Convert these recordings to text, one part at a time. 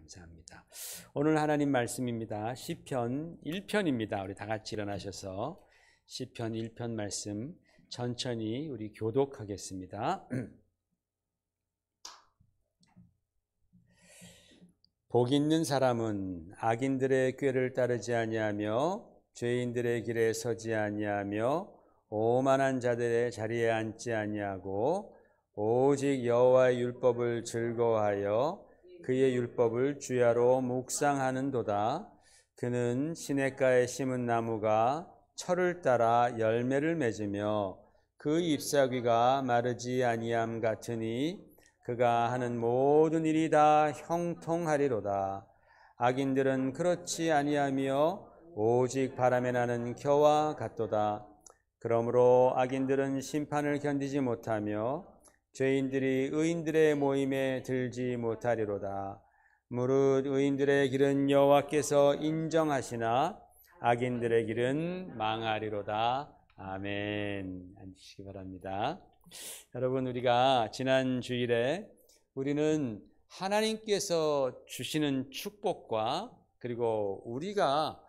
감사합니다. 오늘 하나님 말씀입니다. 시편 1편입니다. 우리 다 같이 일어나셔서 시편 1편 말씀 천천히 우리 교독하겠습니다. 복 있는 사람은 악인들의 꾀를 따르지 아니하며 죄인들의 길에 서지 아니하며 오만한 자들의 자리에 앉지 아니하고 오직 여호와의 율법을 즐거워하여 그의 율법을 주야로 묵상하는도다. 그는 시냇가에 심은 나무가 철을 따라 열매를 맺으며 그 잎사귀가 마르지 아니함 같으니 그가 하는 모든 일이 다 형통하리로다. 악인들은 그렇지 아니하며 오직 바람에 나는 겨와 같도다. 그러므로 악인들은 심판을 견디지 못하며 죄인들이 의인들의 모임에 들지 못하리로다. 무릇 의인들의 길은 여호와께서 인정하시나 악인들의 길은 망하리로다. 아멘. 앉으시기 바랍니다. 여러분, 우리가 지난 주일에 우리는 하나님께서 주시는 축복과 그리고 우리가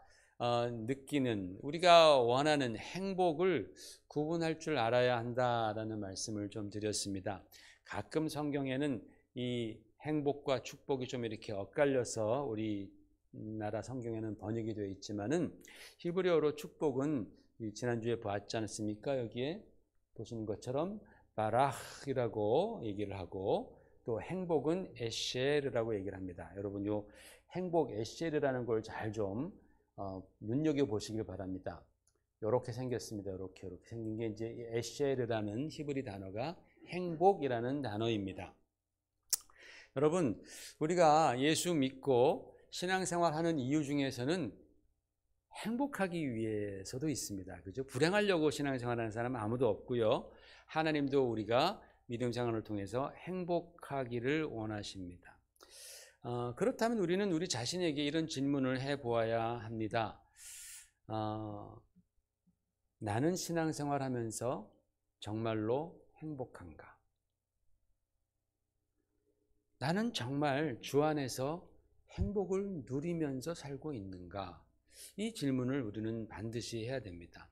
느끼는, 우리가 원하는 행복을 구분할 줄 알아야 한다라는 말씀을 좀 드렸습니다. 가끔 성경에는 이 행복과 축복이 좀 이렇게 엇갈려서 우리나라 성경에는 번역이 되어 있지만은 히브리어로 축복은 지난주에 보았지 않습니까? 여기에 보시는 것처럼 바라흐라고 얘기를 하고, 또 행복은 에쉐르라고 얘기를 합니다. 여러분, 요 행복 에쉐르라는 걸 잘 좀 눈여겨보시길 바랍니다. 이렇게 생겼습니다. 이렇게 생긴 게 이제 에쉐르라는 히브리 단어가 행복이라는 단어입니다. 여러분, 우리가 예수 믿고 신앙생활하는 이유 중에서는 행복하기 위해서도 있습니다. 그죠? 불행하려고 신앙생활하는 사람은 아무도 없고요. 하나님도 우리가 믿음 생활을 통해서 행복하기를 원하십니다. 그렇다면 우리는 우리 자신에게 이런 질문을 해보아야 합니다. 나는 신앙생활하면서 정말로 행복한가? 나는 정말 주 안에서 행복을 누리면서 살고 있는가? 이 질문을 우리는 반드시 해야 됩니다.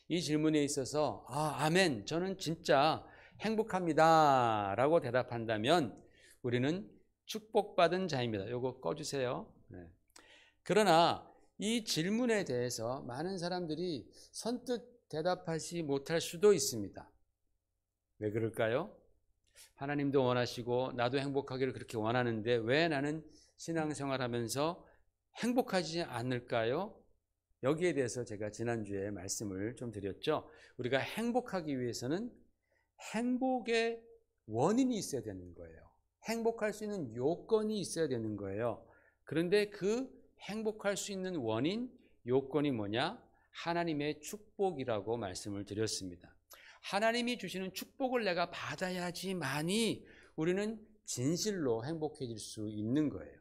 이 질문에 있어서 아멘, 저는 진짜 행복합니다 라고 대답한다면 우리는 축복받은 자입니다. 이거 꺼주세요. 네. 그러나 이 질문에 대해서 많은 사람들이 선뜻 대답하지 못할 수도 있습니다. 왜 그럴까요? 하나님도 원하시고 나도 행복하기를 그렇게 원하는데 왜 나는 신앙생활하면서 행복하지 않을까요? 여기에 대해서 제가 지난주에 말씀을 좀 드렸죠. 우리가 행복하기 위해서는 행복의 원인이 있어야 되는 거예요. 행복할 수 있는 요건이 있어야 되는 거예요. 그런데 그 행복할 수 있는 원인, 요건이 뭐냐? 하나님의 축복이라고 말씀을 드렸습니다. 하나님이 주시는 축복을 내가 받아야지만이 우리는 진실로 행복해질 수 있는 거예요.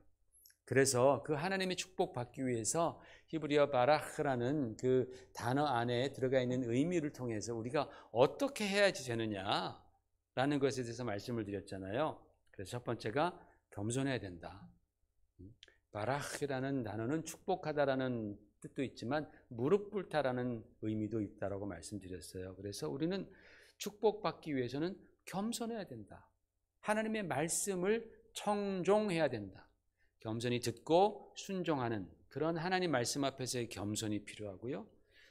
그래서 그 하나님의 축복 받기 위해서 히브리어 바라흐라는 그 단어 안에 들어가 있는 의미를 통해서 우리가 어떻게 해야지 되느냐라는 것에 대해서 말씀을 드렸잖아요. 그래서 첫 번째가 겸손해야 된다. 바라흐라는 단어는 축복하다라는 뜻도 있지만 무릎 꿇다라는 의미도 있다라고 말씀드렸어요. 그래서 우리는 축복받기 위해서는 겸손해야 된다. 하나님의 말씀을 청종해야 된다. 겸손히 듣고 순종하는 그런 하나님 말씀 앞에서의 겸손이 필요하고요.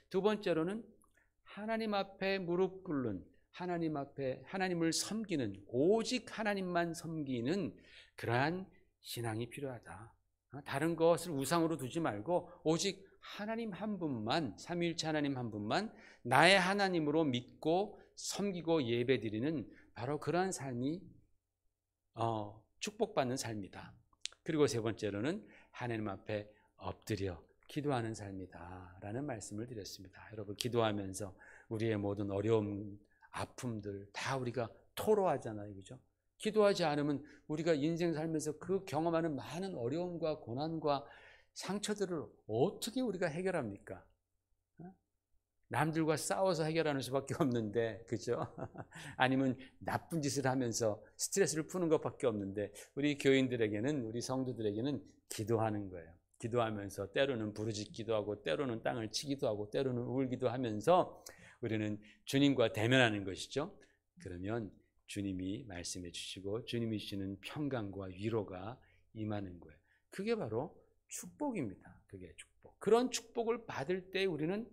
두 번째로는 하나님 앞에 무릎 꿇는, 하나님 앞에 하나님을 섬기는, 오직 하나님만 섬기는 그러한 신앙이 필요하다. 다른 것을 우상으로 두지 말고 오직 하나님 한 분만, 삼위일체 하나님 한 분만 나의 하나님으로 믿고 섬기고 예배드리는 바로 그러한 삶이 축복받는 삶이다. 그리고 세 번째로는 하나님 앞에 엎드려 기도하는 삶이다 라는 말씀을 드렸습니다. 여러분, 기도하면서 우리의 모든 어려움, 아픔들 다 우리가 토로하잖아요. 그죠? 기도하지 않으면 우리가 인생 살면서 그 경험하는 많은 어려움과 고난과 상처들을 어떻게 우리가 해결합니까? 남들과 싸워서 해결하는 수밖에 없는데, 그죠? 아니면 나쁜 짓을 하면서 스트레스를 푸는 것밖에 없는데, 우리 교인들에게는, 우리 성도들에게는 기도하는 거예요. 기도하면서 때로는 부르짖기도 하고, 때로는 땅을 치기도 하고, 때로는 울기도 하면서 우리는 주님과 대면하는 것이죠. 그러면 주님이 말씀해 주시고 주님이 주시는 평강과 위로가 임하는 거예요. 그게 바로 축복입니다. 그게 축복. 그런 축복을 받을 때 우리는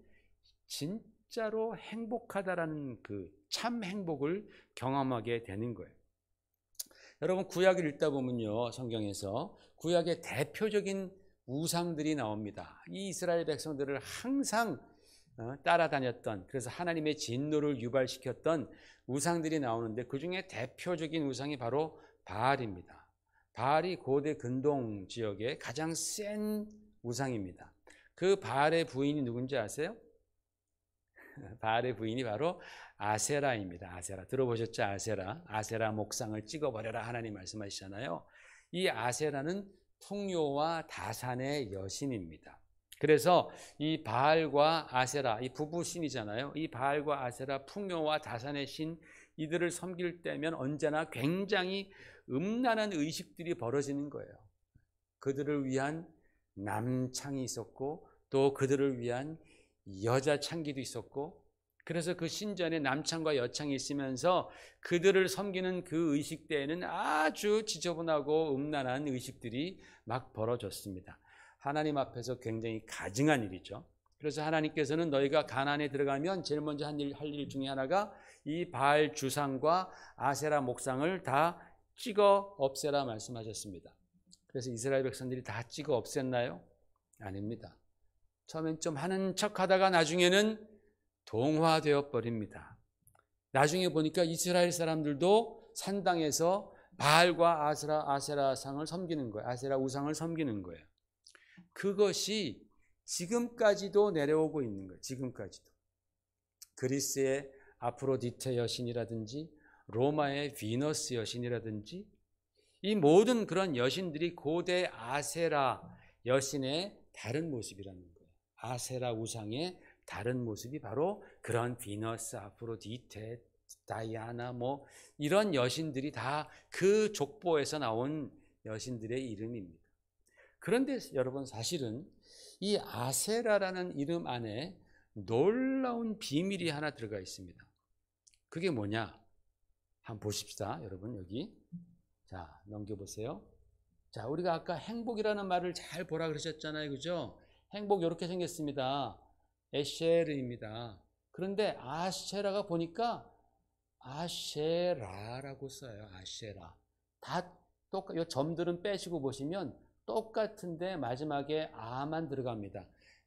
진짜로 행복하다라는 그 참 행복을 경험하게 되는 거예요. 여러분, 구약을 읽다 보면요, 성경에서 구약의 대표적인 우상들이 나옵니다. 이 이스라엘 백성들을 항상 따라다녔던, 그래서 하나님의 진노를 유발시켰던 우상들이 나오는데, 그 중에 대표적인 우상이 바로 바알입니다. 바알이 고대 근동 지역의 가장 센 우상입니다. 그 바알의 부인이 누군지 아세요? 바알의 부인이 바로 아세라입니다. 아세라 들어보셨죠? 아세라 목상을 찍어버려라 하나님 말씀하시잖아요. 이 아세라는 풍요와 다산의 여신입니다. 그래서 이 바알과 아세라, 이 부부신이잖아요. 이 바알과 아세라, 풍요와 다산의 신, 이들을 섬길 때면 언제나 굉장히 음란한 의식들이 벌어지는 거예요. 그들을 위한 남창이 있었고, 또 그들을 위한 여자 창기도 있었고, 그래서 그 신전에 남창과 여창이 있으면서 그들을 섬기는 그 의식대에는 아주 지저분하고 음란한 의식들이 막 벌어졌습니다. 하나님 앞에서 굉장히 가증한 일이죠. 그래서 하나님께서는 너희가 가나안에 들어가면 제일 먼저 할 일 중에 하나가 이 바알 주상과 아세라 목상을 다 찍어 없애라 말씀하셨습니다. 그래서 이스라엘 백성들이 다 찍어 없앴나요? 아닙니다. 처음엔 좀 하는 척 하다가 나중에는 동화되어 버립니다. 나중에 보니까 이스라엘 사람들도 산당에서 바알과 아세라 상을 섬기는 거예요. 아세라 우상을 섬기는 거예요. 그것이 지금까지도 내려오고 있는 거예요. 지금까지도. 그리스의 아프로디테 여신이라든지 로마의 비너스 여신이라든지 이 모든 그런 여신들이 고대 아세라 여신의 다른 모습이라는 거예요. 아세라 우상의 다른 모습이 바로 그런 비너스, 아프로디테, 다이아나 뭐 이런 여신들이 다 그 족보에서 나온 여신들의 이름입니다. 그런데 여러분, 사실은 이 아세라라는 이름 안에 놀라운 비밀이 하나 들어가 있습니다. 그게 뭐냐? 한번 보십시다. 여러분, 여기. 자, 넘겨보세요. 자, 우리가 아까 행복이라는 말을 잘 보라 그러셨잖아요. 그죠? 행복 이렇게 생겼습니다. 에쉐르입니다. 그런데 아세라가 보니까 아쉐라라고 써요. 아쉐라. 다 똑같, 이 점들은 빼시고 보시면 똑같은데 마지막에 아만 들어갑니다.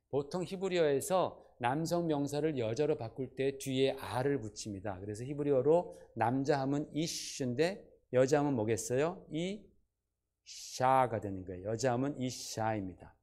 보통 히브리어에서 남성 명사를 여자로 바꿀 때 뒤에 아를 붙입니다. 그래서 히브리어로 남자 하면 이슈인데 여자 하면 뭐겠어요? 이샤가 되는 거예요. 여자 하면 이샤입니다.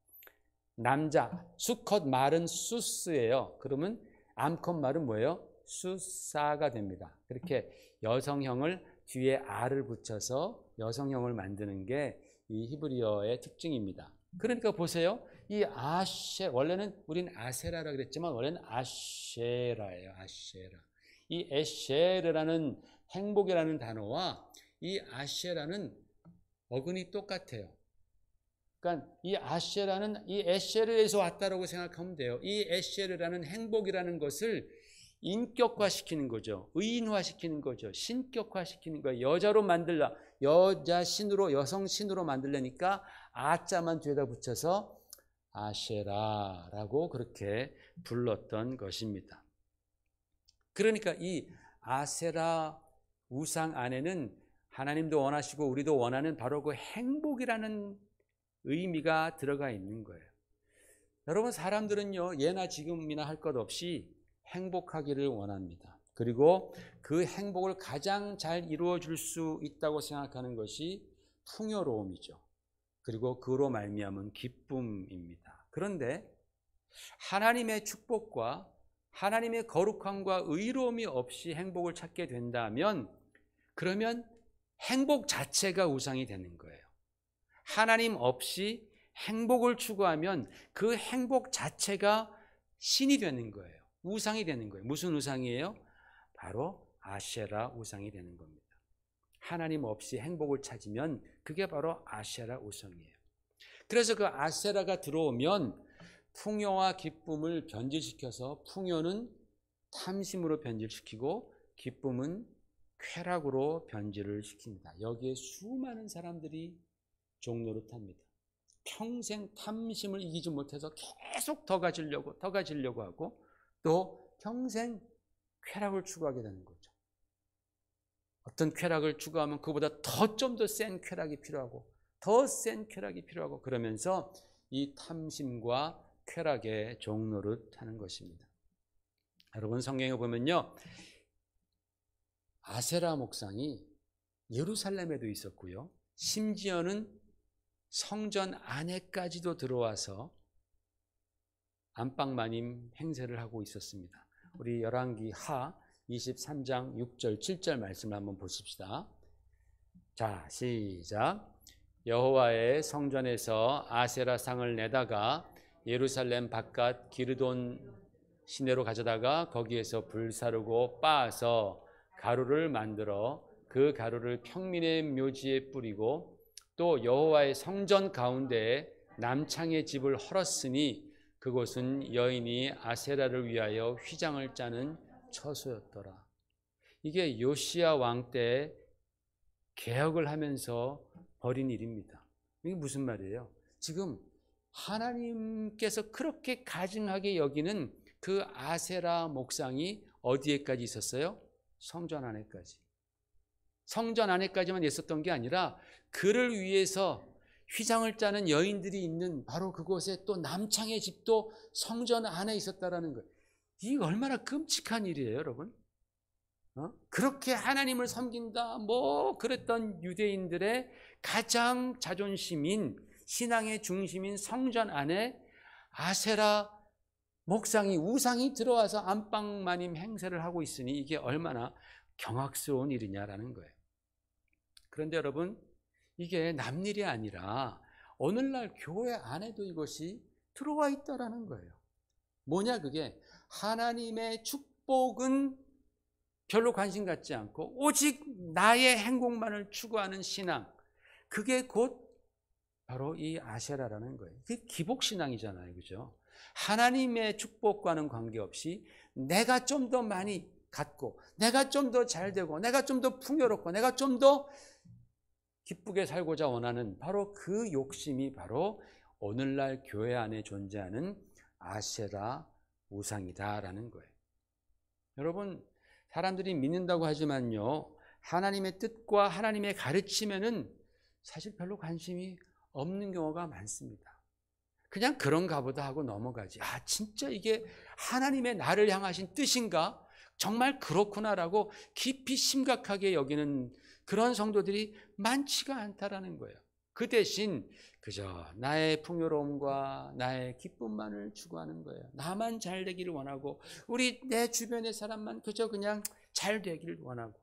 남자, 수컷 말은 수스예요. 그러면 암컷 말은 뭐예요? 수사가 됩니다. 그렇게 여성형을 뒤에 아를 붙여서 여성형을 만드는 게 이 히브리어의 특징입니다. 그러니까 보세요. 이 아쉐, 원래는 우린 아세라라 그랬지만 원래는 아쉐라예요. 아쉐라. 이 에쉐르라는 행복이라는 단어와 이 아쉐라는 어근이 똑같아요. 그러니까 이 아쉐라는 이 에쉐르에서 왔다라고 생각하면 돼요. 이 에쉐르라는 행복이라는 것을 인격화시키는 거죠. 의인화시키는 거죠. 신격화시키는 거예요. 여자로 만들라. 여자 신으로, 여성 신으로 만들려니까 아자만 뒤에다 붙여서 아쉐라라고 그렇게 불렀던 것입니다. 그러니까 이 아세라 우상 안에는 하나님도 원하시고 우리도 원하는 바로 그 행복이라는 의미가 들어가 있는 거예요. 여러분, 사람들은요, 예나 지금이나 할 것 없이 행복하기를 원합니다. 그리고 그 행복을 가장 잘 이루어 줄 수 있다고 생각하는 것이 풍요로움이죠. 그리고 그로 말미암은 기쁨입니다. 그런데 하나님의 축복과 하나님의 거룩함과 의로움이 없이 행복을 찾게 된다면 그러면 행복 자체가 우상이 되는 거예요. 하나님 없이 행복을 추구하면 그 행복 자체가 신이 되는 거예요. 우상이 되는 거예요. 무슨 우상이에요? 바로 아세라 우상이 되는 겁니다. 하나님 없이 행복을 찾으면 그게 바로 아세라 우상이에요. 그래서 그 아세라가 들어오면 풍요와 기쁨을 변질시켜서 풍요는 탐심으로 변질시키고 기쁨은 쾌락으로 변질을 시킵니다. 여기에 수많은 사람들이 종노릇합니다. 평생 탐심을 이기지 못해서 계속 더 가지려고 하고 또 평생 쾌락을 추구하게 되는 거죠. 어떤 쾌락을 추구하면 그보다 좀 더 센 쾌락이 필요하고 더 센 쾌락이 필요하고 그러면서 이 탐심과 쾌락의 종노릇하는 것입니다. 여러분 성경에 보면요, 아세라 목상이 예루살렘에도 있었고요, 심지어는 성전 안에까지도 들어와서 안방마님 행세를 하고 있었습니다. 우리 열왕기 하 23장 6절 7절 말씀을 한번 보십시다. 자, 시작. 여호와의 성전에서 아세라 상을 내다가 예루살렘 바깥 기르돈 시내로 가져다가 거기에서 불사르고 빻아서 가루를 만들어 그 가루를 평민의 묘지에 뿌리고 또 여호와의 성전 가운데에 남창의 집을 헐었으니 그곳은 여인이 아세라를 위하여 휘장을 짜는 처소였더라. 이게 요시야 왕 때 개혁을 하면서 벌인 일입니다. 이게 무슨 말이에요? 지금 하나님께서 그렇게 가증하게 여기는 그 아세라 목상이 어디에까지 있었어요? 성전 안에까지. 성전 안에까지만 있었던 게 아니라 그를 위해서 휘장을 짜는 여인들이 있는 바로 그곳에 또 남창의 집도 성전 안에 있었다라는 거예요. 이게 얼마나 끔찍한 일이에요, 여러분. 그렇게 하나님을 섬긴다 그랬던 유대인들의 가장 자존심인 신앙의 중심인 성전 안에 아세라 목상이 우상이 들어와서 안방마님 행세를 하고 있으니 이게 얼마나 경악스러운 일이냐라는 거예요. 그런데 여러분, 이게 남일이 아니라 오늘날 교회 안에도 이것이 들어와 있다라는 거예요. 뭐냐 그게? 하나님의 축복은 별로 관심 갖지 않고 오직 나의 행복만을 추구하는 신앙, 그게 곧 바로 이 아세라라는 거예요. 이게 기복신앙이잖아요, 그죠? 하나님의 축복과는 관계없이 내가 좀 더 많이 갖고 내가 좀 더 잘되고 내가 좀 더 풍요롭고 내가 좀 더 기쁘게 살고자 원하는 바로 그 욕심이 바로 오늘날 교회 안에 존재하는 아세라 우상이다라는 거예요. 여러분, 사람들이 믿는다고 하지만요, 하나님의 뜻과 하나님의 가르침에는 사실 별로 관심이 없는 경우가 많습니다. 그냥 그런가 보다 하고 넘어가지. 진짜 이게 하나님의 나를 향하신 뜻인가? 정말 그렇구나라고 깊이 심각하게 여기는 그런 성도들이 많지가 않다라는 거예요. 그 대신 그저 나의 풍요로움과 나의 기쁨만을 추구하는 거예요. 나만 잘 되기를 원하고 내 주변의 사람만 그저 그냥 잘 되기를 원하고,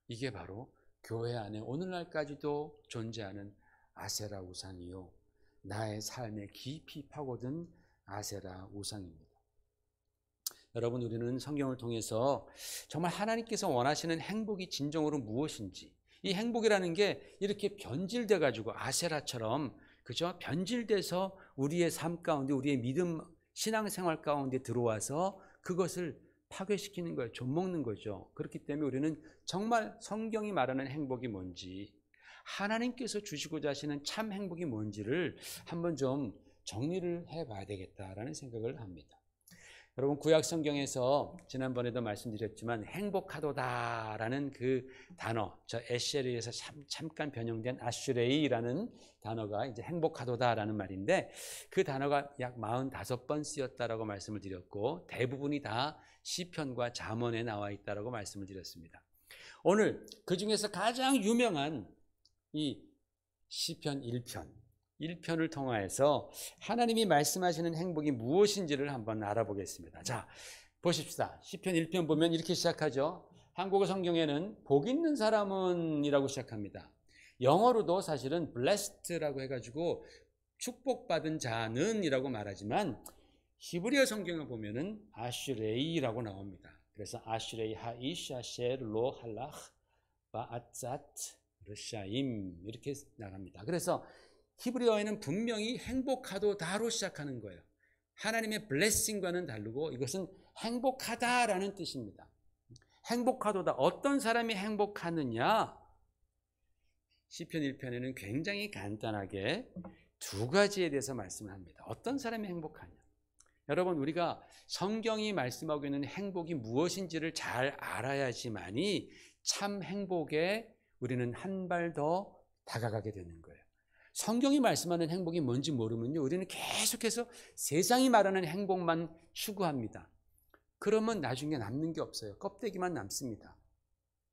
이게 바로 교회 안에 오늘날까지도 존재하는 아세라 우상이요, 나의 삶에 깊이 파고든 아세라 우상입니다. 여러분, 우리는 성경을 통해서 정말 하나님께서 원하시는 행복이 진정으로 무엇인지, 이 행복이라는 게 이렇게 변질돼 가지고 아세라처럼 그죠? 변질돼서 우리의 삶 가운데, 우리의 믿음 신앙생활 가운데 들어와서 그것을 파괴시키는 거예요. 좀먹는 거죠. 그렇기 때문에 우리는 정말 성경이 말하는 행복이 뭔지, 하나님께서 주시고자 하시는 참 행복이 뭔지를 한번 좀 정리를 해봐야 되겠다라는 생각을 합니다. 여러분, 구약 성경에서 지난번에도 말씀드렸지만 행복하도다라는 그 단어, 저 에셀리에서 잠깐 변형된 아슈레이라는 단어가 이제 행복하도다라는 말인데, 그 단어가 약 45번 쓰였다라고 말씀을 드렸고 대부분이 다 시편과 잠언에 나와 있다라고 말씀을 드렸습니다. 오늘 그 중에서 가장 유명한 이 시편 1편을 통하여서 하나님이 말씀하시는 행복이 무엇인지를 한번 알아보겠습니다. 자, 보십시다. 시편 1편 보면 이렇게 시작하죠. 한국어 성경에는 복 있는 사람은 이라고 시작합니다. 영어로도 사실은 blessed라고 해가지고 축복받은 자는 이라고 말하지만 히브리어 성경을 보면은 아슈레이라고 나옵니다. 그래서 아슈레이 하이시 아셰르 로 할라흐 바앗자트 르샤임 이렇게 나갑니다. 그래서 히브리어에는 분명히 행복하도다로 시작하는 거예요. 하나님의 블레싱과는 다르고 이것은 행복하다라는 뜻입니다. 행복하도다. 어떤 사람이 행복하느냐? 시편 1편에는 굉장히 간단하게 두 가지에 대해서 말씀을 합니다. 어떤 사람이 행복하냐? 여러분, 우리가 성경이 말씀하고 있는 행복이 무엇인지를 잘 알아야지만이 참 행복에 우리는 한 발 더 다가가게 되는 거예요. 성경이 말씀하는 행복이 뭔지 모르면요, 우리는 계속해서 세상이 말하는 행복만 추구합니다. 그러면 나중에 남는 게 없어요. 껍데기만 남습니다.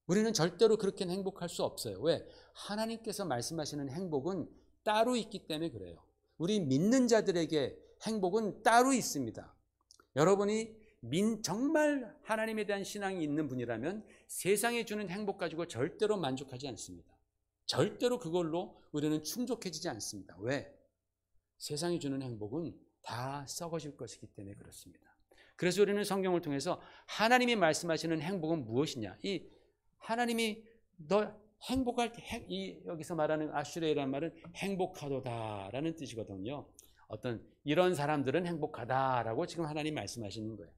우리는 절대로 그렇게는 행복할 수 없어요. 왜? 하나님께서 말씀하시는 행복은 따로 있기 때문에 그래요. 우리 믿는 자들에게 행복은 따로 있습니다. 여러분이 정말 하나님에 대한 신앙이 있는 분이라면 세상에 주는 행복 가지고 절대로 만족하지 않습니다. 절대로 그걸로 우리는 충족해지지 않습니다. 왜? 세상이 주는 행복은 다 썩어질 것이기 때문에 그렇습니다. 그래서 우리는 성경을 통해서 하나님이 말씀하시는 행복은 무엇이냐? 이 하나님이 너 행복할 때, 여기서 말하는 아슈레이라는 말은 행복하도다라는 뜻이거든요. 어떤 이런 사람들은 행복하다라고 지금 하나님 말씀하시는 거예요.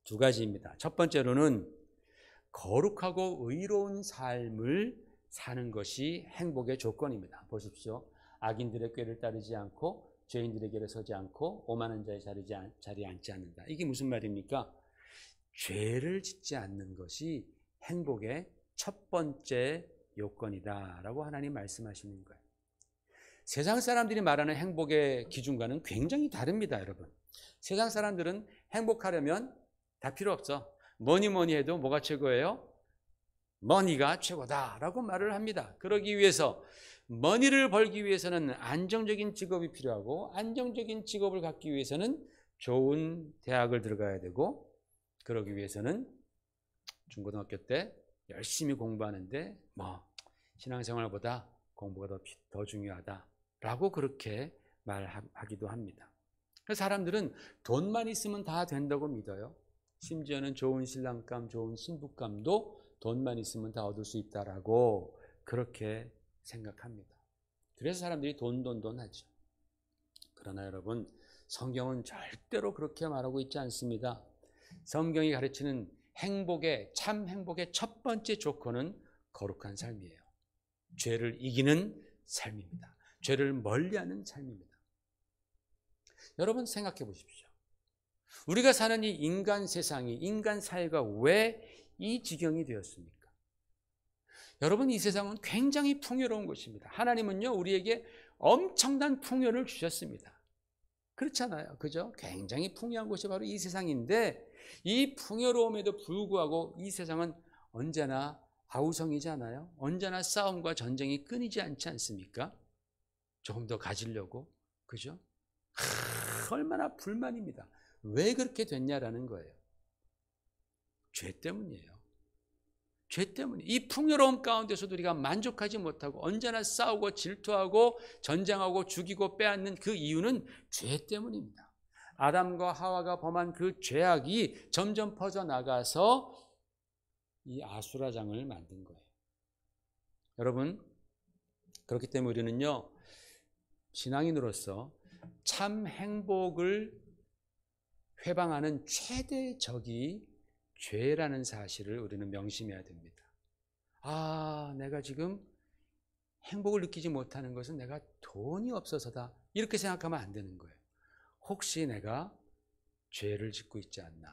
두 가지입니다. 첫 번째로는 거룩하고 의로운 삶을 사는 것이 행복의 조건입니다. 보십시오. 악인들의 꾀를 따르지 않고 죄인들의 길에 서지 않고 오만한 자의 자리에 앉지 않는다. 이게 무슨 말입니까? 죄를 짓지 않는 것이 행복의 첫 번째 요건이다라고 하나님 말씀하시는 거예요. 세상 사람들이 말하는 행복의 기준과는 굉장히 다릅니다, 여러분. 세상 사람들은 행복하려면 다 필요 없어. 뭐니 해도 뭐가 최고예요? 머니가 최고다라고 말을 합니다. 그러기 위해서 머니를 벌기 위해서는 안정적인 직업이 필요하고 안정적인 직업을 갖기 위해서는 좋은 대학을 들어가야 되고 그러기 위해서는 중고등학교 때 열심히 공부하는데 신앙생활보다 공부가 더 중요하다라고 그렇게 말하기도 합니다. 그래서 사람들은 돈만 있으면 다 된다고 믿어요. 심지어는 좋은 신랑감, 좋은 신부감도 돈만 있으면 다 얻을 수 있다라고 그렇게 생각합니다. 그래서 사람들이 돈 하죠. 그러나 여러분, 성경은 절대로 그렇게 말하고 있지 않습니다. 성경이 가르치는 참 행복의 첫 번째 조건은 거룩한 삶이에요. 죄를 이기는 삶입니다. 죄를 멀리하는 삶입니다. 여러분 생각해 보십시오. 우리가 사는 이 인간 세상이, 인간 사회가 왜 이 지경이 되었습니까? 여러분, 이 세상은 굉장히 풍요로운 곳입니다. 하나님은요, 우리에게 엄청난 풍요를 주셨습니다. 그렇잖아요. 그죠? 굉장히 풍요한 곳이 바로 이 세상인데 이 풍요로움에도 불구하고 이 세상은 언제나 아우성이잖아요. 언제나 싸움과 전쟁이 끊이지 않지 않습니까? 조금 더 가지려고. 그죠? 얼마나 불만입니다. 왜 그렇게 됐냐라는 거예요. 죄 때문이에요. 죄 때문에. 이 풍요로움 가운데서도 우리가 만족하지 못하고 언제나 싸우고 질투하고 전쟁하고 죽이고 빼앗는 그 이유는 죄 때문입니다. 아담과 하와가 범한 그 죄악이 점점 퍼져나가서 이 아수라장을 만든 거예요. 여러분, 그렇기 때문에 우리는요, 신앙인으로서 참 행복을 회방하는 최대 적이 죄라는 사실을 우리는 명심해야 됩니다. 내가 지금 행복을 느끼지 못하는 것은 내가 돈이 없어서다. 이렇게 생각하면 안 되는 거예요. 혹시 내가 죄를 짓고 있지 않나?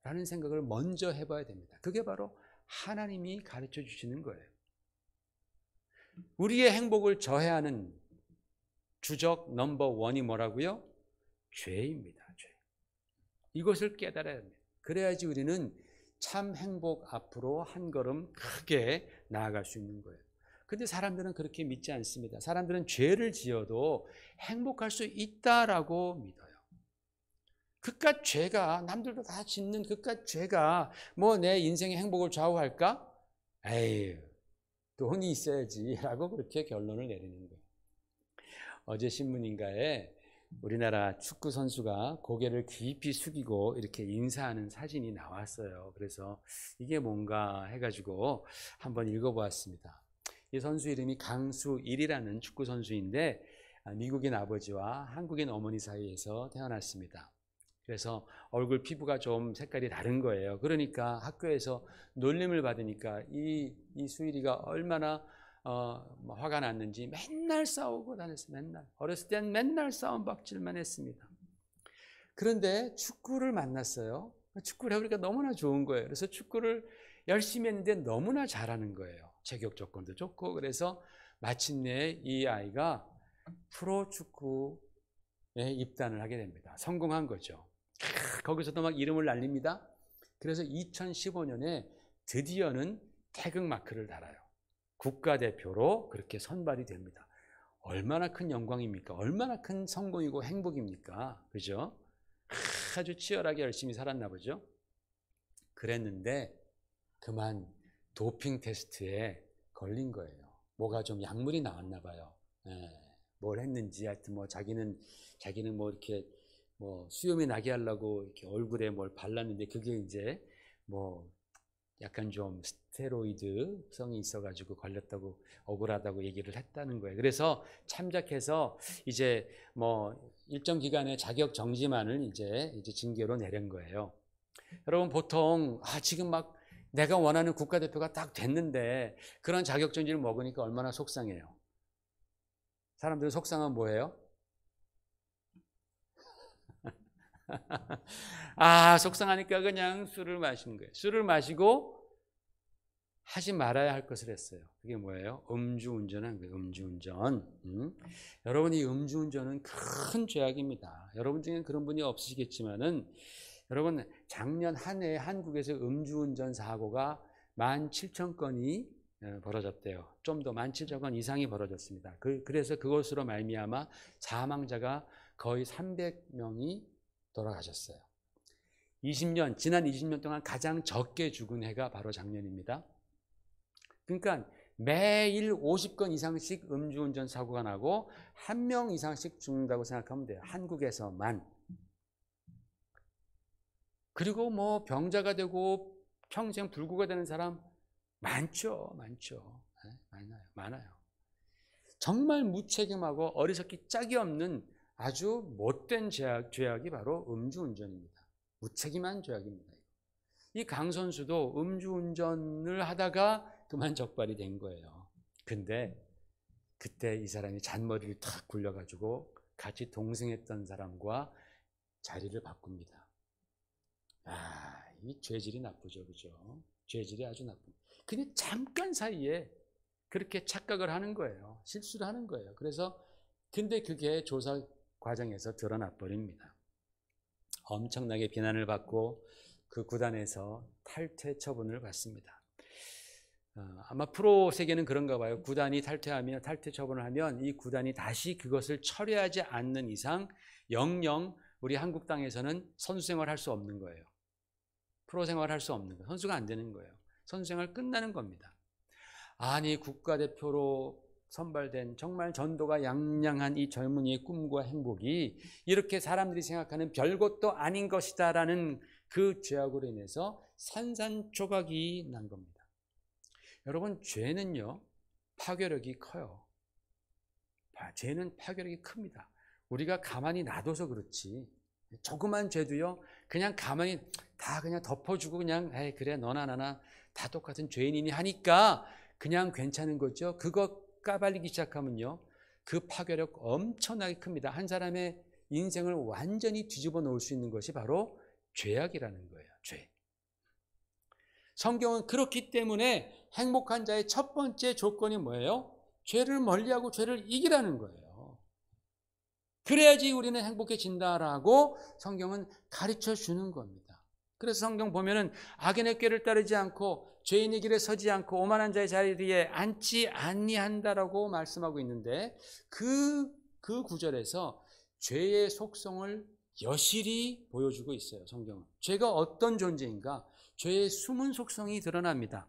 라는 생각을 먼저 해봐야 됩니다. 그게 바로 하나님이 가르쳐 주시는 거예요. 우리의 행복을 저해하는 주적 넘버 원이 뭐라고요? 죄입니다. 죄. 이것을 깨달아야 합니다. 그래야지 우리는 참 행복 앞으로 한 걸음 크게 나아갈 수 있는 거예요. 근데 사람들은 그렇게 믿지 않습니다. 사람들은 죄를 지어도 행복할 수 있다라고 믿어요. 그깟 죄가, 남들도 다 짓는 그깟 죄가 내 인생의 행복을 좌우할까? 에이, 돈이 있어야지 라고 그렇게 결론을 내리는 거예요. 어제 신문인가에 우리나라 축구 선수가 고개를 깊이 숙이고 이렇게 인사하는 사진이 나왔어요. 그래서 이게 뭔가 해가지고 한번 읽어보았습니다. 이 선수 이름이 강수일이라는 축구 선수인데 미국인 아버지와 한국인 어머니 사이에서 태어났습니다. 그래서 얼굴 피부가 좀 색깔이 다른 거예요. 그러니까 학교에서 놀림을 받으니까 이 수일이가 얼마나 화가 났는지 맨날 싸우고 다녔어요. 맨날. 어렸을 땐 맨날 싸움박질만 했습니다. 그런데 축구를 만났어요. 축구를 해보니까 너무나 좋은 거예요. 그래서 축구를 열심히 했는데 너무나 잘하는 거예요. 자격 조건도 좋고. 그래서 마침내 이 아이가 프로축구에 입단을 하게 됩니다. 성공한 거죠. 거기서도 막 이름을 날립니다. 그래서 2015년에 드디어는 태극마크를 달아요. 국가대표로 그렇게 선발이 됩니다. 얼마나 큰 영광입니까? 얼마나 큰 성공이고 행복입니까? 그죠? 아주 치열하게 열심히 살았나 보죠. 그랬는데 그만 도핑 테스트에 걸린 거예요. 뭐가 좀 약물이 나왔나 봐요. 뭘 했는지 하여튼 뭐 자기는 뭐 이렇게 뭐 수염이 나게 하려고 이렇게 얼굴에 뭘 발랐는데 그게 이제 뭐 약간 좀 스테로이드성이 있어가지고 걸렸다고 억울하다고 얘기를 했다는 거예요. 그래서 참작해서 이제 뭐 일정 기간의 자격 정지만을 이제 징계로 내린 거예요. 여러분 보통 지금 막 내가 원하는 국가대표가 딱 됐는데 그런 자격 정지를 먹으니까 얼마나 속상해요. 사람들은 속상하면 뭐예요? 속상하니까 그냥 술을 마신 거예요. 술을 마시고 하지 말아야 할 것을 했어요. 그게 뭐예요? 음주운전한 거예요. 음주운전. 여러분 이 음주운전은 큰 죄악입니다. 여러분 중에 그런 분이 없으시겠지만은 여러분 작년 한 해 한국에서 음주운전 사고가 17,000건이 벌어졌대요. 좀 더 17,000건 이상이 벌어졌습니다. 그래서 그것으로 말미암아 사망자가 거의 300명이 돌아가셨어요. 지난 20년 동안 가장 적게 죽은 해가 바로 작년입니다. 그러니까 매일 50건 이상씩 음주운전 사고가 나고 1명 이상씩 죽는다고 생각하면 돼요. 한국에서만. 그리고 뭐 병자가 되고 평생 불구가 되는 사람 많죠. 많아요. 정말 무책임하고 어리석기 짝이 없는 아주 못된 죄악이 바로 음주운전입니다. 무책임한 죄악입니다. 이 강 선수도 음주운전을 하다가 그만 적발이 된 거예요. 근데 그때 이 사람이 잔머리를 탁 굴려가지고 같이 동승했던 사람과 자리를 바꿉니다. 이 죄질이 나쁘죠. 그죠? 죄질이 아주 나쁩니다. 그냥 잠깐 사이에 그렇게 착각을 하는 거예요. 실수를 하는 거예요. 근데 그게 조사 과정에서 드러나 버립니다. 엄청나게 비난을 받고 그 구단에서 탈퇴 처분을 받습니다. 아마 프로 세계는 그런가 봐요. 구단이 탈퇴 처분을 하면 이 구단이 다시 그것을 철회하지 않는 이상 영영 우리 한국 땅에서는 선수 생활할 수 없는 거예요. 프로 생활할 수 없는 거예요. 선수가 안 되는 거예요. 선수 생활 끝나는 겁니다. 아니 국가대표로 선발된 정말 전도가 양양한 이 젊은이의 꿈과 행복이 이렇게 사람들이 생각하는 별것도 아닌 것이다라는 그 죄악으로 인해서 산산조각이 난 겁니다. 여러분 죄는요 파괴력이 커요. 죄는 파괴력이 큽니다. 우리가 가만히 놔둬서 그렇지 조그만 죄도요 그냥 가만히 다 그냥 덮어주고 그냥 에이 그래 너나 나나 다 똑같은 죄인이니 하니까 그냥 괜찮은 거죠. 그거 까발리기 시작하면요 그 파괴력 엄청나게 큽니다. 한 사람의 인생을 완전히 뒤집어 놓을 수 있는 것이 바로 죄악이라는 거예요. 죄. 성경은 그렇기 때문에 행복한 자의 첫 번째 조건이 뭐예요? 죄를 멀리하고 죄를 이기라는 거예요. 그래야지 우리는 행복해진다라고 성경은 가르쳐 주는 겁니다. 그래서 성경 보면은 악인의 꾀를 따르지 않고 죄인의 길에 서지 않고 오만한 자의 자리에 앉지 아니한다라고 말씀하고 있는데 그 구절에서 죄의 속성을 여실히 보여주고 있어요. 성경은. 죄가 어떤 존재인가? 죄의 숨은 속성이 드러납니다.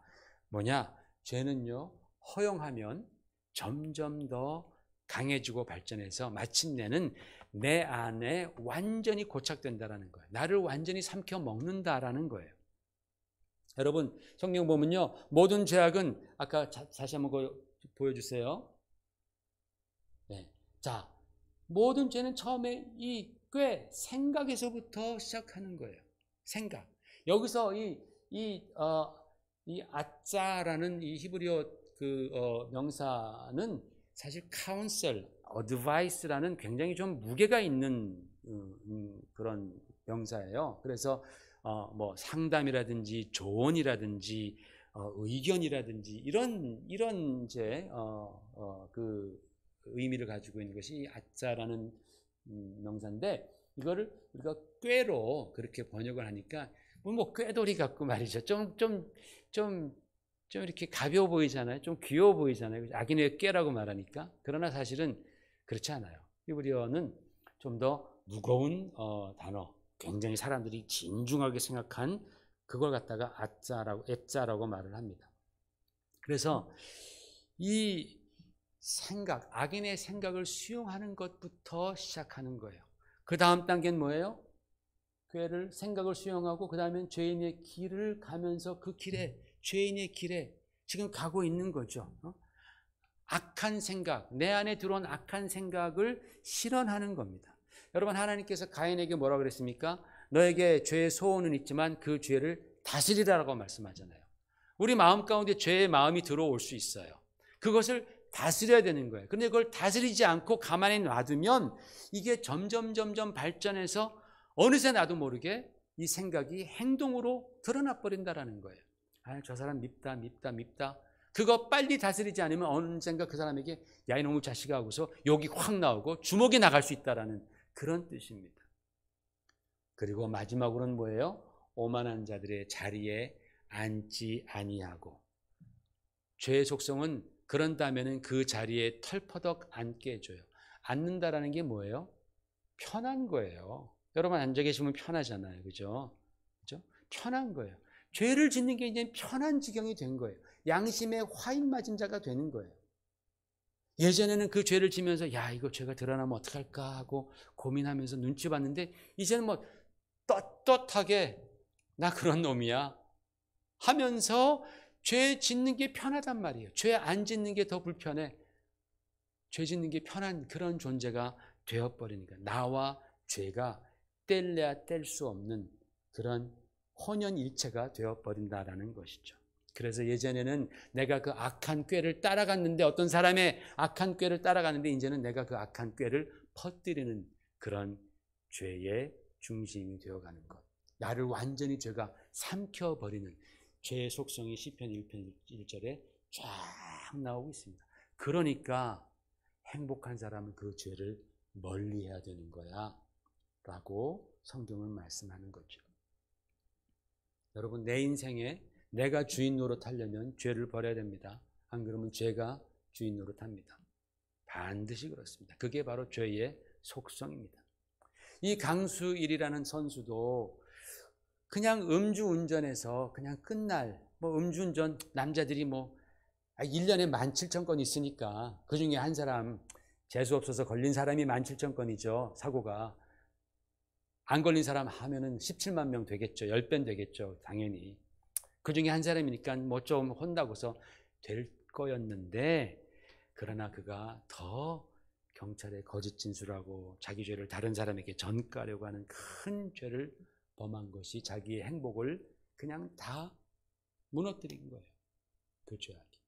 뭐냐? 죄는요 허용하면 점점 더 강해지고 발전해서 마침내는 내 안에 완전히 고착된다라는 거예요. 나를 완전히 삼켜 먹는다라는 거예요. 여러분 성경 보면요, 모든 죄악은 아까 다시 한번 보여주세요. 네. 자, 모든 죄는 처음에 이 꾀, 생각에서부터 시작하는 거예요. 생각. 여기서 이 아짜라는 이 히브리어 명사는 사실 counsel, advice라는 굉장히 좀 무게가 있는 그런 명사예요. 그래서 뭐 상담이라든지 조언이라든지 의견이라든지 이런 이제 그 의미를 가지고 있는 것이 아짜라는 명사인데, 이거를 우리가 꾀로 그렇게 번역을 하니까 뭐 꾀돌이 같고 말이죠. 좀 이렇게 가벼워 보이잖아요. 좀 귀여워 보이잖아요. 악인의 꾀라고 말하니까. 그러나 사실은 그렇지 않아요. 히브리어는 좀 더 무거운 단어, 굉장히 사람들이 진중하게 생각한 그걸 갖다가 아짜라고, 애짜라고 말을 합니다. 그래서 이 생각, 악인의 생각을 수용하는 것부터 시작하는 거예요. 그 다음 단계는 뭐예요? 꾀를, 생각을 수용하고 그 다음엔 죄인의 길을 가면서 그 길에, 죄인의 길에 지금 가고 있는 거죠. 악한 생각, 내 안에 들어온 악한 생각을 실현하는 겁니다. 여러분, 하나님께서 가인에게 뭐라고 그랬습니까? 너에게 죄의 소원은 있지만 그 죄를 다스리라고 말씀하잖아요. 우리 마음 가운데 죄의 마음이 들어올 수 있어요. 그것을 다스려야 되는 거예요. 그런데 그걸 다스리지 않고 가만히 놔두면 이게 점점 발전해서 어느새 나도 모르게 이 생각이 행동으로 드러나 버린다라는 거예요. 아, 저 사람 밉다. 그거 빨리 다스리지 않으면 언젠가 그 사람에게 야, 이놈의 자식아 하고서 욕이 확 나오고 주먹이 나갈 수 있다라는 그런 뜻입니다. 그리고 마지막으로는 뭐예요? 오만한 자들의 자리에 앉지 아니하고. 죄의 속성은 그런다면은 그 자리에 털퍼덕 앉게 해줘요. 앉는다라는 게 뭐예요? 편한 거예요. 여러분 앉아 계시면 편하잖아요. 그죠? 편한 거예요. 죄를 짓는 게 이제 편한 지경이 된 거예요. 양심의 화인 맞은 자가 되는 거예요. 예전에는 그 죄를 지면서 야, 이거 죄가 드러나면 어떡할까 하고 고민하면서 눈치 봤는데, 이제는 뭐 떳떳하게 나 그런 놈이야 하면서 죄 짓는 게 편하단 말이에요. 죄 안 짓는 게 더 불편해. 죄 짓는 게 편한 그런 존재가 되어버리니까 나와 죄가 뗄래야 뗄 수 없는 그런 혼연일체가 되어버린다라는 것이죠. 그래서 예전에는 내가 그 악한 꾀를 따라갔는데, 어떤 사람의 악한 꾀를 따라갔는데 이제는 내가 그 악한 꾀를 퍼뜨리는 그런 죄의 중심이 되어가는 것, 나를 완전히 죄가 삼켜버리는 죄의 속성이 시편 1편 1절에 쫙 나오고 있습니다. 그러니까 행복한 사람은 그 죄를 멀리해야 되는 거야 라고 성경은 말씀하는 거죠. 여러분, 내 인생에 내가 주인 노릇하려면 죄를 버려야 됩니다. 안 그러면 죄가 주인 노릇합니다. 반드시 그렇습니다. 그게 바로 죄의 속성입니다. 이 강수일이라는 선수도 그냥 음주운전해서 그냥 끝날, 뭐 음주운전 남자들이 뭐 1년에 17,000건 있으니까 그 중에 한 사람 재수 없어서 걸린 사람이 17,000건이죠. 사고가. 안 걸린 사람 하면은 17만 명 되겠죠. 10배 되겠죠. 당연히. 그 중에 한 사람이니까 뭐 좀 혼나고서 될 거였는데, 그러나 그가 더 경찰에 거짓 진술하고 자기 죄를 다른 사람에게 전가하려고 하는 큰 죄를 범한 것이 자기의 행복을 그냥 다 무너뜨린 거예요. 그 죄악이.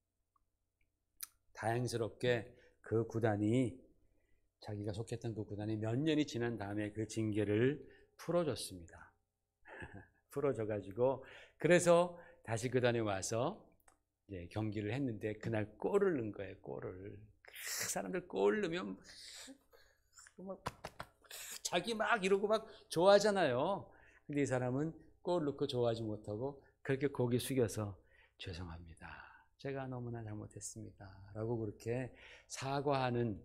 다행스럽게 그 구단이, 자기가 속했던 그 구단이 몇 년이 지난 다음에 그 징계를 풀어줬습니다. 풀어줘가지고 그래서 다시 구단에 와서 이제 경기를 했는데, 그날 골을 넣은 거예요. 골을. 사람들 골 넣으면 막 자기 막 이러고 막 좋아하잖아요. 근데 이 사람은 골 넣고 좋아하지 못하고 그렇게 고개 숙여서 죄송합니다, 제가 너무나 잘못했습니다 라고 그렇게 사과하는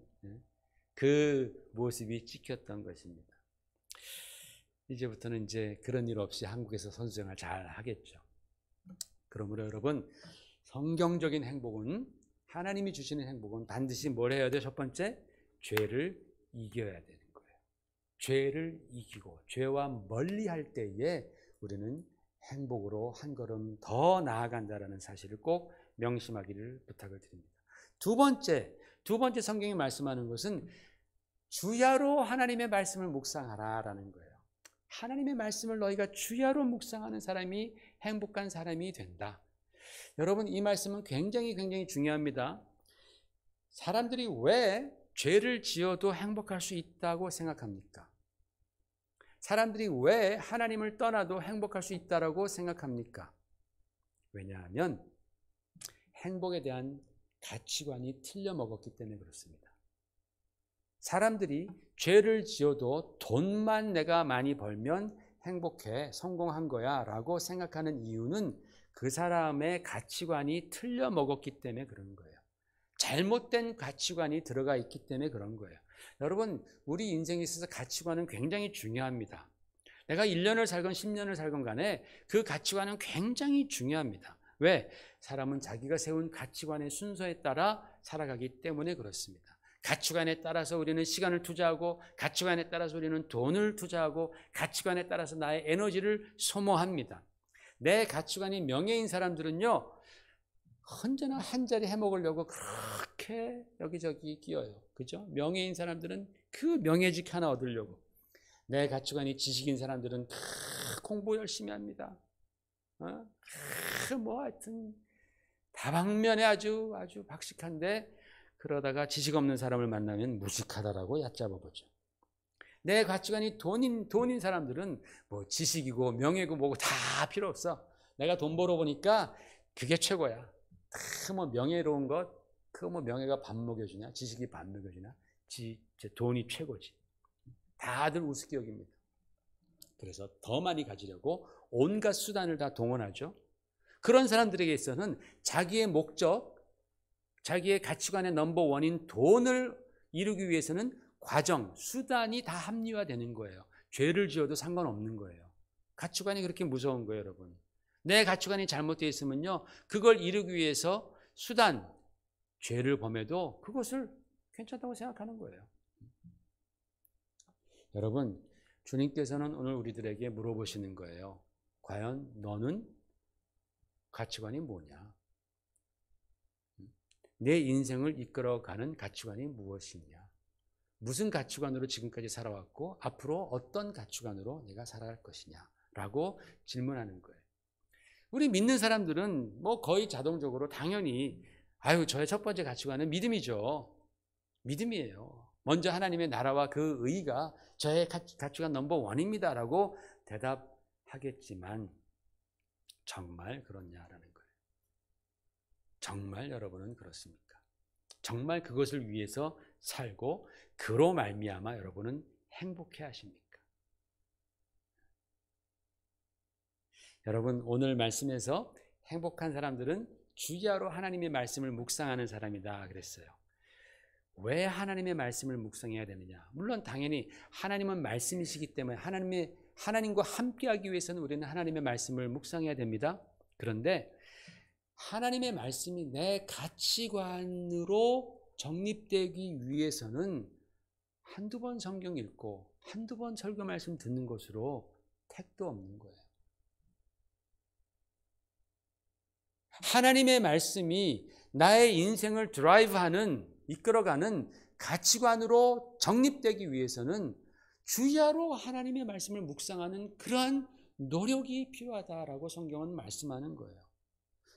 그 모습이 찍혔던 것입니다. 이제부터는 이제 그런 일 없이 한국에서 선수생활 잘 하겠죠. 그러므로 여러분, 성경적인 행복은, 하나님이 주시는 행복은 반드시 뭘 해야 돼요? 첫 번째, 죄를 이겨야 되는 거예요. 죄를 이기고 죄와 멀리할 때에 우리는 행복으로 한 걸음 더 나아간다라는 사실을 꼭 명심하기를 부탁을 드립니다. 두 번째 성경이 말씀하는 것은 주야로 하나님의 말씀을 묵상하라라는 거예요. 하나님의 말씀을 너희가 주야로 묵상하는 사람이 행복한 사람이 된다. 여러분, 이 말씀은 굉장히 중요합니다. 사람들이 왜 죄를 지어도 행복할 수 있다고 생각합니까? 사람들이 왜 하나님을 떠나도 행복할 수 있다고 생각합니까? 왜냐하면 행복에 대한 가치관이 틀려 먹었기 때문에 그렇습니다. 사람들이 죄를 지어도 돈만 내가 많이 벌면 행복해, 성공한 거야 라고 생각하는 이유는 그 사람의 가치관이 틀려 먹었기 때문에 그런 거예요. 잘못된 가치관이 들어가 있기 때문에 그런 거예요. 여러분, 우리 인생에 있어서 가치관은 굉장히 중요합니다. 내가 1년을 살건 10년을 살건 간에 그 가치관은 굉장히 중요합니다. 왜? 사람은 자기가 세운 가치관의 순서에 따라 살아가기 때문에 그렇습니다. 가치관에 따라서 우리는 시간을 투자하고, 가치관에 따라서 우리는 돈을 투자하고, 가치관에 따라서 나의 에너지를 소모합니다. 내 가치관이 명예인 사람들은요, 언제나 한 자리 해먹으려고 그렇게 여기저기 끼어요. 그죠? 명예인 사람들은 그 명예직 하나 얻으려고. 내 가치관이 지식인 사람들은 공부 열심히 합니다. 뭐 하여튼 다방면에 아주 박식한데, 그러다가 지식 없는 사람을 만나면 무식하다라고 얕잡아보죠. 내 가치관이 돈인 사람들은 뭐 지식이고 명예고 뭐고 다 필요 없어. 내가 돈 벌어보니까 그게 최고야. 다 뭐 명예로운 것, 그거 뭐 명예가 밥 먹여주냐, 지식이 밥 먹여주냐, 돈이 최고지. 다들 우습게 여깁니다. 그래서 더 많이 가지려고 온갖 수단을 다 동원하죠. 그런 사람들에게 있어서는 자기의 목적, 자기의 가치관의 넘버원인 돈을 이루기 위해서는 과정, 수단이 다 합리화되는 거예요. 죄를 지어도 상관없는 거예요. 가치관이 그렇게 무서운 거예요, 여러분. 내 가치관이 잘못되어 있으면요, 그걸 이루기 위해서 수단, 죄를 범해도 그것을 괜찮다고 생각하는 거예요. 여러분, 주님께서는 오늘 우리들에게 물어보시는 거예요. 과연 너는 가치관이 뭐냐? 내 인생을 이끌어가는 가치관이 무엇이냐? 무슨 가치관으로 지금까지 살아왔고 앞으로 어떤 가치관으로 내가 살아갈 것이냐? 라고 질문하는 거예요. 우리 믿는 사람들은 뭐 거의 자동적으로 당연히 저의 첫 번째 가치관은 믿음이죠. 믿음이에요. 먼저 하나님의 나라와 그 의가 저의 가치관 넘버원입니다 라고 대답하겠지만 정말 그렇냐라는 거예요. 정말 여러분은 그렇습니까? 정말 그것을 위해서 살고 그로 말미암아 여러분은 행복해 하십니까? 여러분, 오늘 말씀에서 행복한 사람들은 주야로 하나님의 말씀을 묵상하는 사람이다 그랬어요. 왜 하나님의 말씀을 묵상해야 되느냐? 물론 당연히 하나님은 말씀이시기 때문에 하나님과 함께하기 위해서는 우리는 하나님의 말씀을 묵상해야 됩니다. 그런데 하나님의 말씀이 내 가치관으로 정립되기 위해서는 한두 번 성경 읽고 한두 번 설교 말씀 듣는 것으로 택도 없는 거예요. 하나님의 말씀이 나의 인생을 드라이브하는, 이끌어가는 가치관으로 정립되기 위해서는 주야로 하나님의 말씀을 묵상하는 그러한 노력이 필요하다라고 성경은 말씀하는 거예요.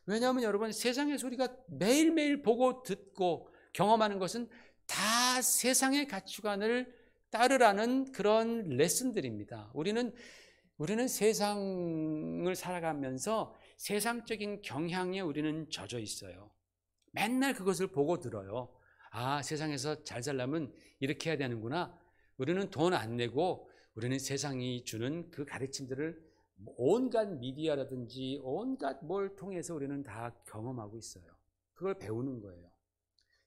왜냐하면 여러분, 세상의 소리가 매일매일 보고 듣고 경험하는 것은 다 세상의 가치관을 따르라는 그런 레슨들입니다. 우리는 세상을 살아가면서 세상적인 경향에 우리는 젖어 있어요. 맨날 그것을 보고 들어요. 세상에서 잘 살려면 이렇게 해야 되는구나. 우리는 돈 안 내고 우리는 세상이 주는 그 가르침들을 온갖 미디어라든지 온갖 뭘 통해서 우리는 다 경험하고 있어요. 그걸 배우는 거예요.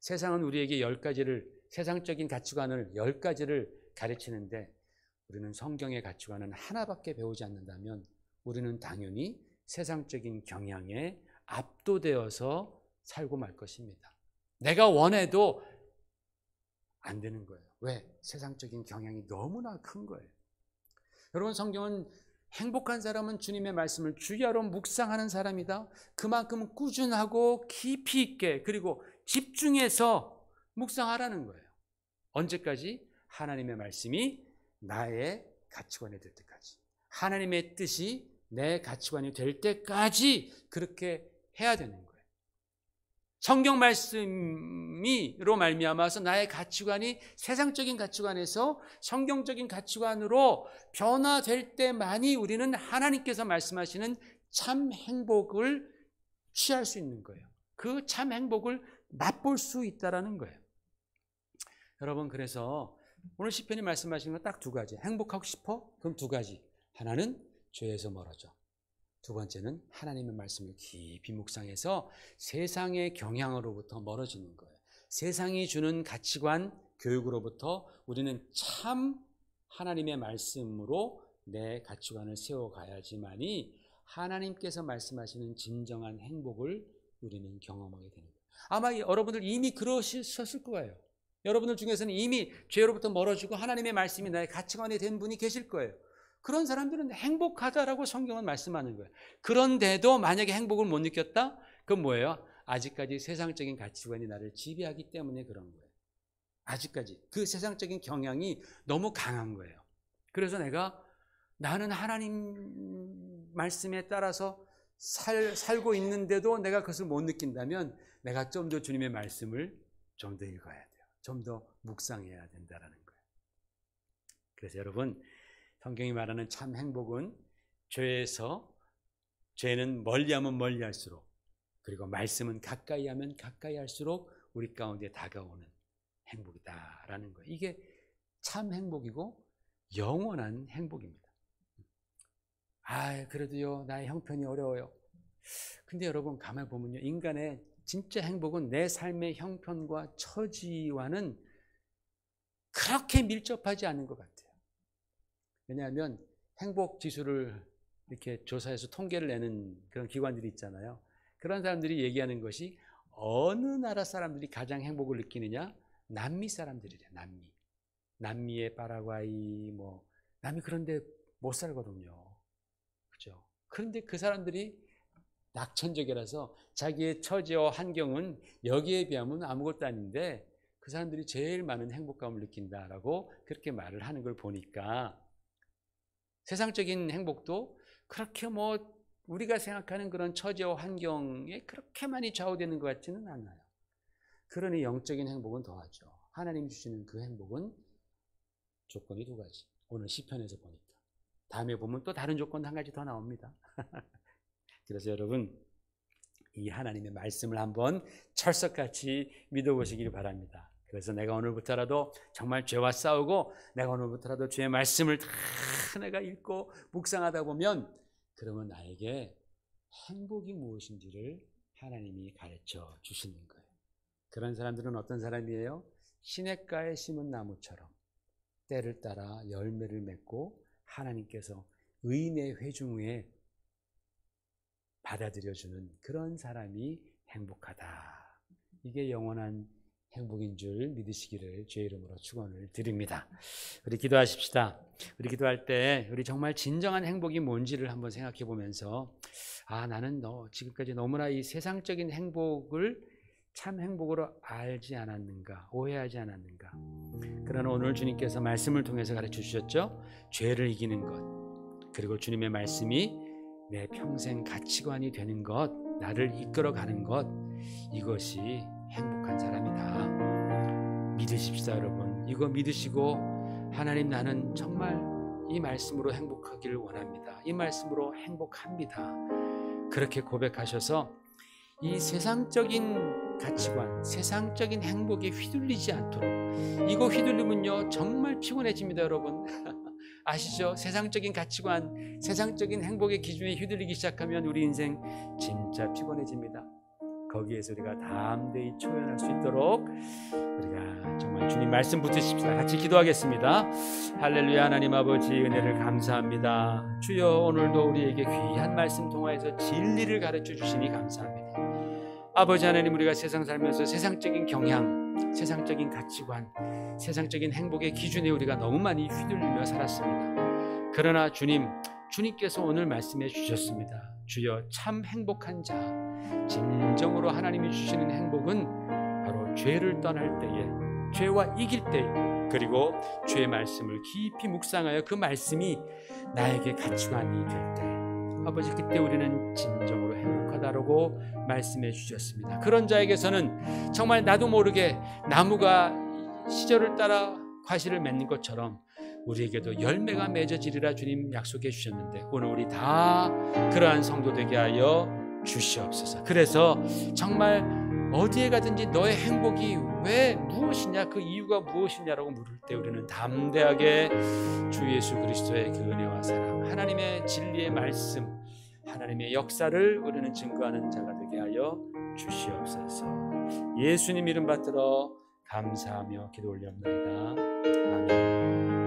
세상은 우리에게 10가지를, 세상적인 가치관을 10가지를 가르치는데 우리는 성경의 가치관은 하나밖에 배우지 않는다면 우리는 당연히 세상적인 경향에 압도되어서 살고 말 것입니다. 내가 원해도 안 되는 거예요. 왜? 세상적인 경향이 너무나 큰 거예요. 여러분, 성경은 행복한 사람은 주님의 말씀을 주야로 묵상하는 사람이다. 그만큼 꾸준하고 깊이 있게 그리고 집중해서 묵상하라는 거예요. 언제까지? 하나님의 말씀이 나의 가치관이 될 때까지. 하나님의 뜻이 내 가치관이 될 때까지 그렇게 해야 되는 거예요. 성경 말씀으로 말미암아서 나의 가치관이 세상적인 가치관에서 성경적인 가치관으로 변화될 때만이 우리는 하나님께서 말씀하시는 참 행복을 취할 수 있는 거예요. 그 참 행복을 맛볼 수 있다는 거예요. 여러분, 그래서 오늘 시편이 말씀하시는 건 딱 두 가지. 행복하고 싶어? 그럼 두 가지. 하나는 죄에서 멀어져. 두 번째는 하나님의 말씀을 깊이 묵상해서 세상의 경향으로부터 멀어지는 거예요. 세상이 주는 가치관, 교육으로부터 우리는 참 하나님의 말씀으로 내 가치관을 세워가야지만이 하나님께서 말씀하시는 진정한 행복을 우리는 경험하게 되는 거예요. 아마 여러분들 이미 그러셨을 거예요. 여러분들 중에서는 이미 죄로부터 멀어지고 하나님의 말씀이 나의 가치관이 된 분이 계실 거예요. 그런 사람들은 행복하다라고 성경은 말씀하는 거예요. 그런데도 만약에 행복을 못 느꼈다? 그건 뭐예요? 아직까지 세상적인 가치관이 나를 지배하기 때문에 그런 거예요. 아직까지 그 세상적인 경향이 너무 강한 거예요. 그래서 나는 하나님 말씀에 따라서 살고 있는데도 내가 그것을 못 느낀다면 내가 좀 더 주님의 말씀을 좀 더 읽어야 돼요. 좀 더 묵상해야 된다는 거예요. 그래서 여러분, 성경이 말하는 참 행복은 죄는 멀리하면 멀리할수록 그리고 말씀은 가까이 하면 가까이 할수록 우리 가운데 다가오는 행복이다라는 거예요. 이게 참 행복이고 영원한 행복입니다. 그래도요, 나의 형편이 어려워요. 근데 여러분, 가만히 보면요, 인간의 진짜 행복은 내 삶의 형편과 처지와는 그렇게 밀접하지 않은 것 같아요. 왜냐하면 행복 지수를 이렇게 조사해서 통계를 내는 그런 기관들이 있잖아요. 그런 사람들이 얘기하는 것이 어느 나라 사람들이 가장 행복을 느끼느냐? 남미 사람들이래요. 남미의 파라과이, 남미 그런데 못 살거든요. 그죠? 그런데 그 사람들이 낙천적이라서 자기의 처지와 환경은 여기에 비하면 아무것도 아닌데 그 사람들이 제일 많은 행복감을 느낀다라고 그렇게 말을 하는 걸 보니까 세상적인 행복도 그렇게 우리가 생각하는 그런 처지와 환경에 그렇게 많이 좌우되는 것 같지는 않아요. 그러니 영적인 행복은 더하죠. 하나님 주시는 그 행복은 조건이 두 가지. 오늘 시편에서 보니까. 다음에 보면 또 다른 조건 한 가지 더 나옵니다. 그래서 여러분, 이 하나님의 말씀을 한번 철석같이 믿어보시길 바랍니다. 그래서 내가 오늘부터라도 정말 죄와 싸우고 내가 오늘부터라도 주의 말씀을 다 내가 읽고 묵상하다 보면 그러면 나에게 행복이 무엇인지를 하나님이 가르쳐 주시는 거예요. 그런 사람들은 어떤 사람이에요? 시냇가에 심은 나무처럼 때를 따라 열매를 맺고 하나님께서 의인의 회중 후에 받아들여주는 그런 사람이 행복하다. 이게 영원한 행복인 줄 믿으시기를 주의 이름으로 축원을 드립니다. 우리 기도하십시다. 우리 기도할 때 우리 정말 진정한 행복이 뭔지를 한번 생각해 보면서 나는 지금까지 너무나 이 세상적인 행복을 참 행복으로 알지 않았는가, 오해하지 않았는가. 그러나 오늘 주님께서 말씀을 통해서 가르쳐 주셨죠. 죄를 이기는 것, 그리고 주님의 말씀이 내 평생 가치관이 되는 것, 나를 이끌어가는 것, 이것이 행복한 사람이다. 믿으십시다, 여러분. 이거 믿으시고 하나님, 나는 정말 이 말씀으로 행복하기를 원합니다. 이 말씀으로 행복합니다. 그렇게 고백하셔서 이 세상적인 가치관, 세상적인 행복에 휘둘리지 않도록. 이거 휘둘리면요 정말 피곤해집니다, 여러분. 아시죠? 세상적인 가치관, 세상적인 행복의 기준에 휘둘리기 시작하면 우리 인생 진짜 피곤해집니다. 거기에서 우리가 담대히 초연할 수 있도록 우리가 정말 주님 말씀 붙으십시다. 같이 기도하겠습니다. 할렐루야. 하나님 아버지, 은혜를 감사합니다. 주여, 오늘도 우리에게 귀한 말씀 통하여서 진리를 가르쳐 주시니 감사합니다. 아버지 하나님, 우리가 세상 살면서 세상적인 경향, 세상적인 가치관, 세상적인 행복의 기준에 우리가 너무 많이 휘둘리며 살았습니다. 그러나 주님께서 오늘 말씀해 주셨습니다. 주여, 참 행복한 자, 진정으로 하나님이 주시는 행복은 바로 죄를 떠날 때에, 죄와 이길 때, 그리고 주의 말씀을 깊이 묵상하여 그 말씀이 나에게 가치관이 될 때, 아버지, 그때 우리는 진정으로 행복하다라고 말씀해 주셨습니다. 그런 자에게서는 정말 나도 모르게 나무가 시절을 따라 과실을 맺는 것처럼 우리에게도 열매가 맺어지리라 주님 약속해 주셨는데, 오늘 우리 다 그러한 성도 되게 하여 주시옵소서. 그래서 정말 어디에 가든지 너의 행복이 왜 무엇이냐, 그 이유가 무엇이냐라고 물을 때 우리는 담대하게 주 예수 그리스도의 그 은혜와 사랑, 하나님의 진리의 말씀, 하나님의 역사를 우리는 증거하는 자가 되게 하여 주시옵소서. 예수님 이름 받들어 감사하며 기도 올려옵나이다. 아멘.